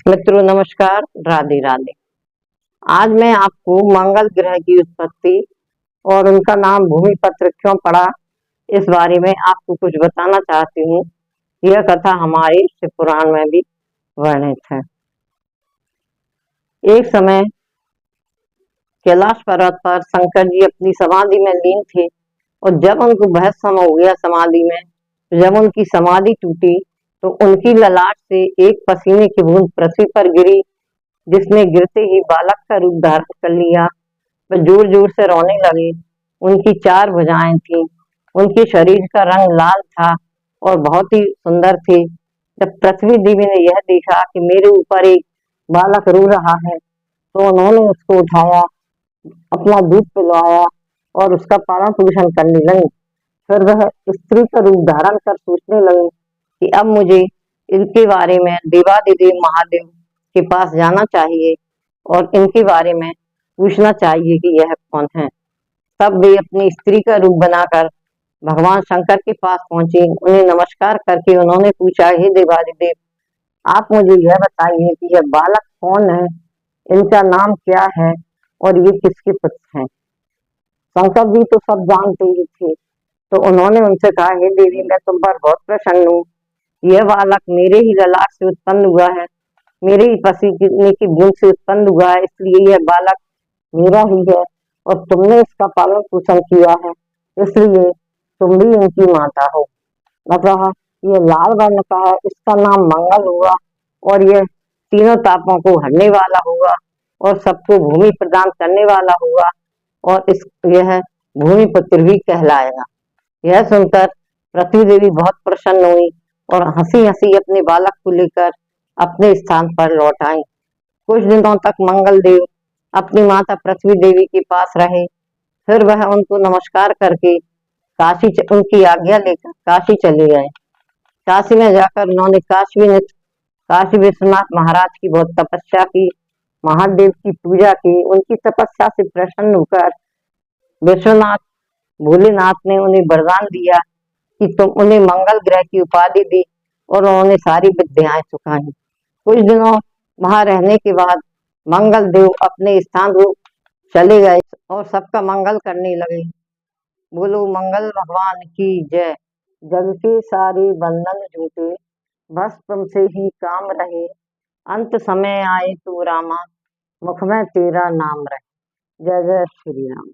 मित्रों नमस्कार, राधे राधे। आज मैं आपको मंगल ग्रह की उत्पत्ति और उनका नाम भूमि पत्र क्यों पड़ा, इस बारे में आपको कुछ बताना चाहती हूँ। यह कथा हमारे शिव पुराण में भी वर्णित है। एक समय कैलाश पर्वत पर शंकर जी अपनी समाधि में लीन थे और जब उनको बहुत समय हो गया समाधि में, जब उनकी समाधि टूटी तो उनकी ललाट से एक पसीने की बूंद पृथ्वी पर गिरी, जिसने गिरते ही बालक का रूप धारण कर लिया। वह जोर जोर से रोने लगे। उनकी 4 भुजाएं थीं। उनके शरीर का रंग लाल था और बहुत ही सुंदर थे। जब पृथ्वी देवी ने यह देखा कि मेरे ऊपर एक बालक रो रहा है, तो उन्होंने उसको उठाया, अपना दूध पिलवाया और उसका पालन पोषण करने लगे। फिर वह स्त्री का रूप धारण कर सोचने लगे कि अब मुझे इनके बारे में देवादिदेव महादेव के पास जाना चाहिए और इनके बारे में पूछना चाहिए कि यह कौन है। तब वे अपनी स्त्री का रूप बनाकर भगवान शंकर के पास पहुंचे। उन्हें नमस्कार करके उन्होंने पूछा, हे देवादिदेव, आप मुझे यह बताइए कि यह बालक कौन है, इनका नाम क्या है और ये किसके पुत्र हैं। शंकर जी तो सब जानते ही थे, तो उन्होंने उनसे कहा, हे देवी, मैं तुम पर बहुत प्रसन्न हूँ। यह बालक मेरे ही ललाट से उत्पन्न हुआ है, मेरे ही पसीने की बूंद से उत्पन्न हुआ है, इसलिए यह बालक मेरा ही है और तुमने इसका पालन पोषण किया है, इसलिए तुम भी इनकी माता हो। मतलब ये लाल वर्ण का है, इसका नाम मंगल हुआ और यह तीनों तापों को हरने वाला होगा और सबको भूमि प्रदान करने वाला होगा और यह भूमि पुत्र भी कहलाएगा। यह सुनकर पृथ्वी देवी बहुत प्रसन्न हुई और हंसी हंसी अपने बालक को लेकर अपने स्थान पर लौट आई। कुछ दिनों तक मंगल देव अपनी माता पृथ्वी देवी के पास रहे। फिर वह उनको नमस्कार करके उनकी आज्ञा लेकर काशी चले गए। काशी में जाकर उन्होंने काशी विश्वनाथ महाराज की बहुत तपस्या की, महादेव की पूजा की। उनकी तपस्या से प्रसन्न होकर विश्वनाथ भोलेनाथ ने उन्हें वरदान दिया कि तुम उन्हें मंगल ग्रह की उपाधि दी और उन्होंने सारी विद्याएं सिखाई। कुछ दिनों वहां रहने के बाद मंगल देव अपने स्थान को चले गए और सबका मंगल करने लगे। बोलो मंगल भगवान की जय। जग के सारे बंधन झूठे, बस तुमसे ही काम रहे। अंत समय आए तू रामा, मुख में तेरा नाम रहे। जय जय श्री राम।